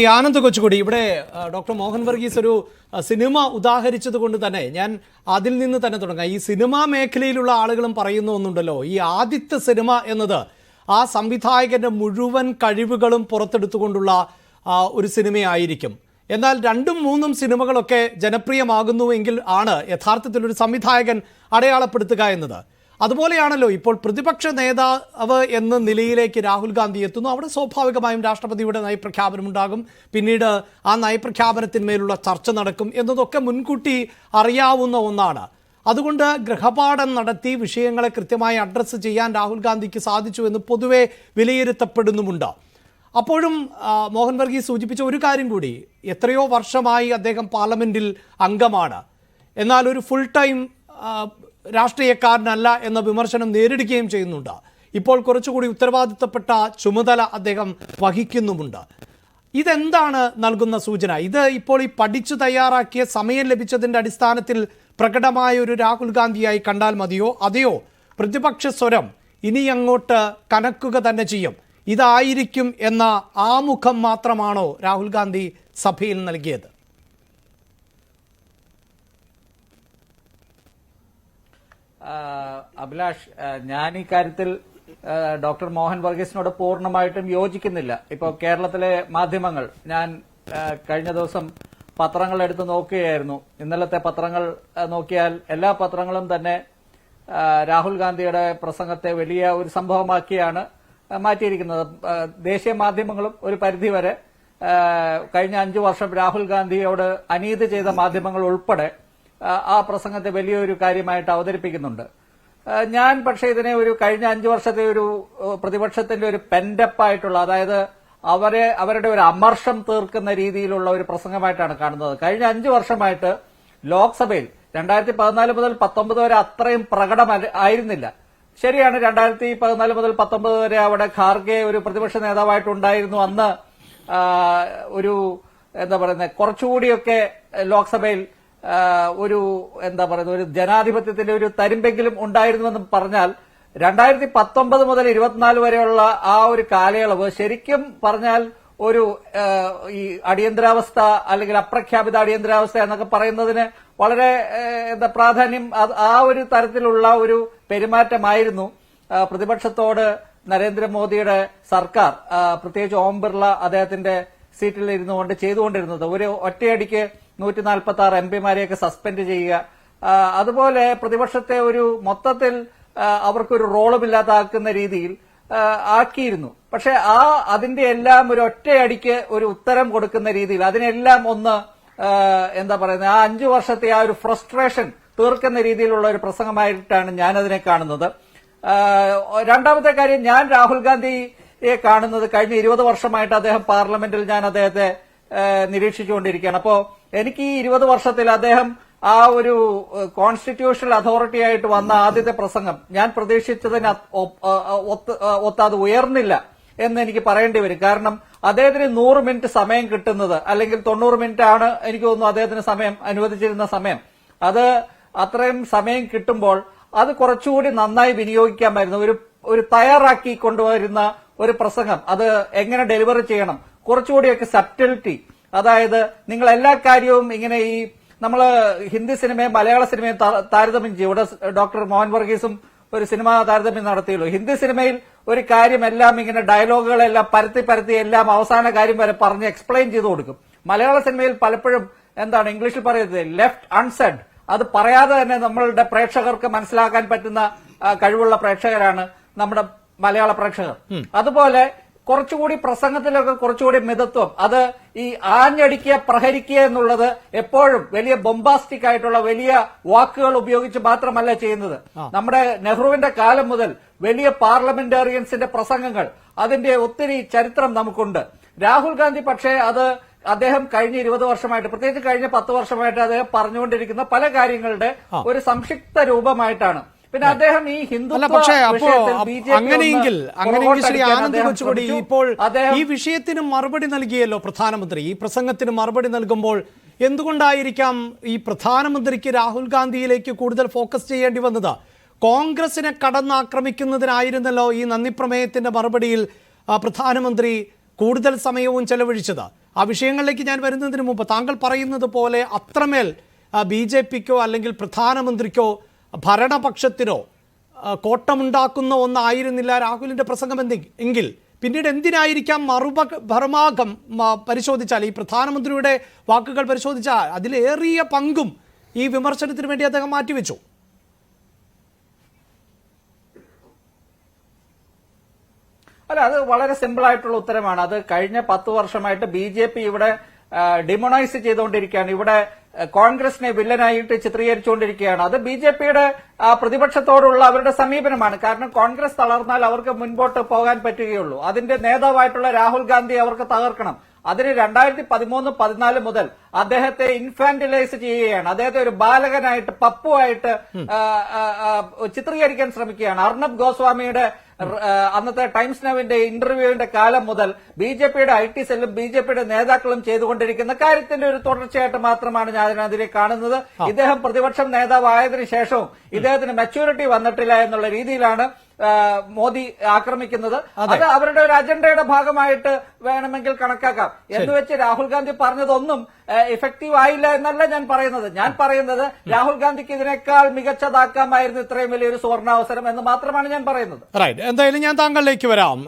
ഈ ആനന്ദ് കൊച്ചുകൂടി ഇവിടെ ഡോക്ടർ മോഹൻ വർഗീസ് ഒരു സിനിമ ഉദാഹരിച്ചത് കൊണ്ട് തന്നെ ഞാൻ അതിൽ നിന്ന് തന്നെ തുടങ്ങാം. ഈ സിനിമാ മേഖലയിലുള്ള ആളുകളും പറയുന്ന ഒന്നുണ്ടല്ലോ, ഈ ആദ്യത്തെ സിനിമ എന്നത് ആ സംവിധായകന്റെ മുഴുവൻ കഴിവുകളും പുറത്തെടുത്തുകൊണ്ടുള്ള ഒരു സിനിമയായിരിക്കും. എന്നാൽ 2ഉം 3ഉം സിനിമകളൊക്കെ ജനപ്രിയമാകുന്നുവെങ്കിൽ ആണ് യഥാർത്ഥത്തിൽ ഒരു സംവിധായകൻ അടയാളപ്പെടുത്തുക എന്നത്. അതുപോലെയാണല്ലോ ഇപ്പോൾ പ്രതിപക്ഷ നേതാവ് എന്ന നിലയിലേക്ക് രാഹുൽ ഗാന്ധി എത്തുന്നു. അവിടെ സ്വാഭാവികമായും രാഷ്ട്രപതിയുടെ നയപ്രഖ്യാപനം ഉണ്ടാകും, പിന്നീട് ആ നയപ്രഖ്യാപനത്തിന്മേലുള്ള ചർച്ച നടക്കും എന്നതൊക്കെ മുൻകൂട്ടി അറിയാവുന്ന ഒന്നാണ്. അതുകൊണ്ട് ഗൃഹപാഠം നടത്തി വിഷയങ്ങളെ കൃത്യമായി അഡ്രസ്സ് ചെയ്യാൻ രാഹുൽ ഗാന്ധിക്ക് സാധിച്ചു എന്ന് പൊതുവെ വിലയിരുത്തപ്പെടുന്നുമുണ്ട്. അപ്പോഴും മോഹൻ വർഗീസ് സൂചിപ്പിച്ച ഒരു കാര്യം കൂടി, എത്രയോ വർഷമായി അദ്ദേഹം പാർലമെന്റിൽ അംഗമാണ്, എന്നാൽ ഒരു ഫുൾ ടൈം രാഷ്ട്രീയക്കാരനല്ല എന്ന വിമർശനം നേരിടുകയും ചെയ്യുന്നുണ്ട്. ഇപ്പോൾ കുറച്ചുകൂടി ഉത്തരവാദിത്തപ്പെട്ട ചുമതല അദ്ദേഹം വഹിക്കുന്നുമുണ്ട്. ഇതെന്താണ് നൽകുന്ന സൂചന? ഇത് ഇപ്പോൾ ഈ പഠിച്ചു തയ്യാറാക്കിയ സമയം ലഭിച്ചതിൻ്റെ അടിസ്ഥാനത്തിൽ പ്രകടമായ ഒരു രാഹുൽ ഗാന്ധിയായി കണ്ടാൽ മതിയോ, അതെയോ പ്രതിപക്ഷ സ്വരം ഇനി അങ്ങോട്ട് കനക്കുക തന്നെ ചെയ്യും, ഇതായിരിക്കും എന്ന ആമുഖം മാത്രമാണോ രാഹുൽ ഗാന്ധി സഭയിൽ നൽകിയത്? അഭിലാഷ്, ഞാൻ ഈ കാര്യത്തിൽ ഡോക്ടർ മോഹൻ വർഗീസിനോട് പൂർണ്ണമായിട്ടും യോജിക്കുന്നില്ല. ഇപ്പോൾ കേരളത്തിലെ മാധ്യമങ്ങൾ, ഞാൻ കഴിഞ്ഞ ദിവസം പത്രങ്ങൾ എടുത്ത് നോക്കുകയായിരുന്നു. ഇന്നലത്തെ പത്രങ്ങൾ നോക്കിയാൽ എല്ലാ പത്രങ്ങളും തന്നെ രാഹുൽ ഗാന്ധിയുടെ പ്രസംഗത്തെ വലിയ ഒരു സംഭവമാക്കിയാണ് മാറ്റിയിരിക്കുന്നത്. ദേശീയ മാധ്യമങ്ങളും ഒരു പരിധിവരെ കഴിഞ്ഞ 5 വർഷം രാഹുൽ ഗാന്ധിയോട് അനീതി ചെയ്ത മാധ്യമങ്ങൾ ഉൾപ്പെടെ ആ പ്രസംഗത്തെ വലിയൊരു കാര്യമായിട്ട് അവതരിപ്പിക്കുന്നുണ്ട്. ഞാൻ പക്ഷേ ഇതിനെ ഒരു കഴിഞ്ഞ 5 വർഷത്തെ ഒരു പ്രതിപക്ഷത്തിന്റെ ഒരു പെൻഡപ്പായിട്ടുള്ള, അതായത് അവരുടെ ഒരു അമർഷം തീർക്കുന്ന രീതിയിലുള്ള ഒരു പ്രസംഗമായിട്ടാണ് കാണുന്നത്. കഴിഞ്ഞ 5 വർഷമായിട്ട് ലോക്സഭയിൽ 2014 മുതൽ 19 വരെ അത്രയും ആയിരുന്നില്ല. ശരിയാണ്, 2014 മുതൽ 19 വരെ അവിടെ ഖാർഗെ ഒരു പ്രതിപക്ഷ നേതാവായിട്ടുണ്ടായിരുന്നു. അന്ന് ഒരു എന്താ പറയുന്നത്, കുറച്ചുകൂടിയൊക്കെ ലോക്സഭയിൽ ഒരു എന്താ പറയുന്നത്, ഒരു ജനാധിപത്യത്തിന്റെ ഒരു തരിമ്പെങ്കിലും ഉണ്ടായിരുന്നുവെന്ന് പറഞ്ഞാൽ 2019 മുതൽ 24 വരെയുള്ള ആ ഒരു കാലയളവ് ശരിക്കും പറഞ്ഞാൽ ഒരു ഈ അടിയന്തരാവസ്ഥ അല്ലെങ്കിൽ അപ്രഖ്യാപിത അടിയന്തരാവസ്ഥ എന്നൊക്കെ പറയുന്നതിന് വളരെ പ്രാധാന്യം ആ ഒരു തരത്തിലുള്ള ഒരു പെരുമാറ്റമായിരുന്നു പ്രതിപക്ഷത്തോട് നരേന്ദ്രമോദിയുടെ സർക്കാർ, പ്രത്യേകിച്ച് ഓം ബിർള അദ്ദേഹത്തിന്റെ സീറ്റിൽ ഇരുന്നുകൊണ്ട് ചെയ്തുകൊണ്ടിരുന്നത്. ഒരു ഒറ്റയടിക്ക് 146 എംപിമാരെയൊക്കെ സസ്പെൻഡ് ചെയ്യുക, അതുപോലെ പ്രതിപക്ഷത്തെ ഒരു മൊത്തത്തിൽ അവർക്കൊരു റോളുമില്ലാതാക്കുന്ന രീതിയിൽ ആക്കിയിരുന്നു. പക്ഷെ അതിന്റെ എല്ലാം ഒരു ഒറ്റയടിക്ക് ഒരു ഉത്തരം കൊടുക്കുന്ന രീതിയിൽ അതിനെല്ലാം ഒന്ന് എന്താ പറയുന്നത്, ആ 5 വർഷത്തെ ആ ഒരു ഫ്രസ്ട്രേഷൻ തീർക്കുന്ന രീതിയിലുള്ള ഒരു പ്രസംഗമായിട്ടാണ് ഞാനതിനെ കാണുന്നത്. രണ്ടാമത്തെ കാര്യം, ഞാൻ രാഹുൽ ഗാന്ധിയെ കാണുന്നത് കഴിഞ്ഞ 20 വർഷമായിട്ട് അദ്ദേഹം പാർലമെന്റിൽ ഞാൻ അദ്ദേഹത്തെ നിരീക്ഷിച്ചുകൊണ്ടിരിക്കുകയാണ്. അപ്പോ എനിക്ക് ഈ 20 വർഷത്തിൽ അദ്ദേഹം ആ ഒരു കോൺസ്റ്റിറ്റ്യൂഷണൽ അതോറിറ്റി ആയിട്ട് വന്ന ആദ്യത്തെ പ്രസംഗം ഞാൻ പ്രതീക്ഷിച്ചതിന് ഒത്താതെ ഉയർന്നില്ല എന്ന് എനിക്ക് പറയേണ്ടി വരും. കാരണം അദ്ദേഹത്തിന് 100 മിനിറ്റ് സമയം കിട്ടുന്നത്, അല്ലെങ്കിൽ 90 മിനിറ്റ് ആണ് എനിക്ക് തോന്നുന്നു അദ്ദേഹത്തിന് സമയം അനുവദിച്ചിരുന്ന സമയം, അത് അത്രയും സമയം കിട്ടുമ്പോൾ അത് കുറച്ചുകൂടി നന്നായി വിനിയോഗിക്കാമായിരുന്നു. ഒരു തയ്യാറാക്കി കൊണ്ടുവരുന്ന ഒരു പ്രസംഗം, അത് എങ്ങനെ ഡെലിവറി ചെയ്യണം, കുറച്ചുകൂടിയൊക്കെ സബ്റ്റിലിറ്റി, അതായത് നിങ്ങൾ എല്ലാ കാര്യവും ഇങ്ങനെ ഈ നമ്മള് ഹിന്ദി സിനിമയും മലയാള സിനിമയും താരതമ്യം ചെയ്യും. ഇവിടെ ഡോക്ടർ മോഹൻ വർഗീസും ഒരു സിനിമ താരതമ്യം നടത്തിയുള്ളൂ. ഹിന്ദി സിനിമയിൽ ഒരു കാര്യം എല്ലാം ഇങ്ങനെ ഡയലോഗുകളെല്ലാം പരത്തി എല്ലാം അവസാന കാര്യം വരെ പറഞ്ഞ് എക്സ്പ്ലെയിൻ ചെയ്തു കൊടുക്കും. മലയാള സിനിമയിൽ പലപ്പോഴും എന്താണ് ഇംഗ്ലീഷിൽ പറയുന്നത്, ലെഫ്റ്റ് അൺസെഡ്, അത് പറയാതെ തന്നെ നമ്മളുടെ പ്രേക്ഷകർക്ക് മനസ്സിലാക്കാൻ പറ്റുന്ന കഴിവുള്ള പ്രേക്ഷകരാണ് നമ്മുടെ മലയാള പ്രേക്ഷകർ. അതുപോലെ കുറച്ചുകൂടി പ്രസംഗത്തിലൊക്കെ കുറച്ചുകൂടി മിതത്വം, അത് ഈ ആഞ്ഞടിക്കുക പ്രഹരിക്കുക എന്നുള്ളത് എപ്പോഴും വലിയ ബൊംബാസ്റ്റിക് ആയിട്ടുള്ള വലിയ വാക്കുകൾ ഉപയോഗിച്ച് മാത്രമല്ല ചെയ്യുന്നത്. നമ്മുടെ നെഹ്റുവിന്റെ കാലം മുതൽ വലിയ പാർലമെന്റേറിയൻസിന്റെ പ്രസംഗങ്ങൾ, അതിന്റെ ഒത്തിരി ചരിത്രം നമുക്കുണ്ട്. രാഹുൽ ഗാന്ധി പക്ഷേ അദ്ദേഹം കഴിഞ്ഞ 20 വർഷമായിട്ട്, പ്രത്യേകിച്ച് കഴിഞ്ഞ 10 വർഷമായിട്ട് അദ്ദേഹം പറഞ്ഞുകൊണ്ടിരിക്കുന്ന പല കാര്യങ്ങളുടെ ഒരു സംക്ഷിപ്ത രൂപമായിട്ടാണ്. പിന്നെ അദ്ദേഹം ഈ ഹിന്ദുത്വ അങ്ങനെയെങ്കിൽ ശ്രീ ആനന്ദ് കൊച്ചുകൂടി ഇപ്പോൾ ഈ വിഷയത്തിന് മറുപടി നൽകിയല്ലോ പ്രധാനമന്ത്രി. ഈ പ്രസംഗത്തിന് മറുപടി നൽകുമ്പോൾ എന്തുകൊണ്ടായിരിക്കാം ഈ പ്രധാനമന്ത്രിക്ക് രാഹുൽ ഗാന്ധിയിലേക്ക് കൂടുതൽ ഫോക്കസ് ചെയ്യേണ്ടി വന്നത്? കോൺഗ്രസിനെ കടന്നാക്രമിക്കുന്നതിനായിരുന്നല്ലോ ഈ നന്ദി പ്രമേയത്തിന്റെ മറുപടിയിൽ പ്രധാനമന്ത്രി കൂടുതൽ സമയവും ചെലവഴിച്ചത്. ആ വിഷയങ്ങളിലേക്ക് ഞാൻ വരുന്നതിന് മുമ്പ് താങ്കൾ പറയുന്നത് പോലെ അത്രമേൽ BJP-ക്കോ അല്ലെങ്കിൽ പ്രധാനമന്ത്രിക്കോ ഭരണപക്ഷത്തിനോ കോട്ടമുണ്ടാക്കുന്ന ഒന്നായിരുന്നില്ല രാഹുലിൻ്റെ പ്രസംഗം എങ്കിൽ പിന്നീട് എന്തിനായിരിക്കാം മറുഭാഗം പരിശോധിച്ചാൽ ഈ പ്രധാനമന്ത്രിയുടെ വാക്കുകൾ പരിശോധിച്ചാൽ അതിലേറിയ പങ്കും ഈ വിമർശനത്തിന് വേണ്ടി അദ്ദേഹം മാറ്റിവെച്ചു. അല്ല, അത് വളരെ സിമ്പിൾ ആയിട്ടുള്ള ഉത്തരമാണ്. അത് കഴിഞ്ഞ 10 വർഷമായിട്ട് BJP ഇവിടെ ഡിമോണൈസ് ചെയ്തുകൊണ്ടിരിക്കുകയാണ്. ഇവിടെ കോൺഗ്രസിനെ വില്ലനായിട്ട് ചിത്രീകരിച്ചുകൊണ്ടിരിക്കുകയാണ്. അത് BJP-യുടെ പ്രതിപക്ഷത്തോടുള്ള അവരുടെ സമീപനമാണ്. കാരണം കോൺഗ്രസ് തളർന്നാൽ അവർക്ക് മുൻപോട്ട് പോകാൻ പറ്റുകയുള്ളൂ. അതിന്റെ നേതാവായിട്ടുള്ള രാഹുൽ ഗാന്ധി അവർക്ക് തകർക്കണം. അതിന് 2013-14 മുതൽ അദ്ദേഹത്തെ ഇൻഫാന്റിലൈസ് ചെയ്യുകയാണ്. അദ്ദേഹത്തെ ഒരു ബാലകനായിട്ട് പപ്പുവായിട്ട് ചിത്രീകരിക്കാൻ ശ്രമിക്കുകയാണ്. അർണബ് ഗോസ്വാമിയുടെ അന്നത്തെ ടൈംസ് നൗവിന്റെ ഇന്റർവ്യൂവിന്റെ കാലം മുതൽ BJP-യുടെ IT സെല്ലും BJP-യുടെ നേതാക്കളും ചെയ്തുകൊണ്ടിരിക്കുന്ന കാര്യത്തിന്റെ ഒരു തുടർച്ചയായിട്ട് മാത്രമാണ് ഞാൻ അതിനെ കാണുന്നത്. ഇദ്ദേഹം പ്രതിപക്ഷം നേതാവായതിനു ശേഷവും ഇദ്ദേഹത്തിന് മെച്യൂരിറ്റി വന്നിട്ടില്ല എന്നുള്ള രീതിയിലാണ് മോദി ആക്രമിക്കുന്നത്. അത് അവരുടെ ഒരു അജണ്ടയുടെ ഭാഗമായിട്ട് വേണമെങ്കിൽ കണക്കാക്കാം. എന്ന് വെച്ച് രാഹുൽ ഗാന്ധി പറഞ്ഞതൊന്നും ഇഫക്റ്റീവ് ആയില്ല എന്നല്ല ഞാൻ പറയുന്നത്. ഞാൻ പറയുന്നത് രാഹുൽ ഗാന്ധിക്ക് ഇതിനേക്കാൾ മികച്ചതാക്കാമായിരുന്നു ഇത്രയും വലിയൊരു സുവർണാവസരം എന്ന് മാത്രമാണ് ഞാൻ പറയുന്നത്. എന്തായാലും ഞാൻ താങ്കളിലേക്ക് വരാം.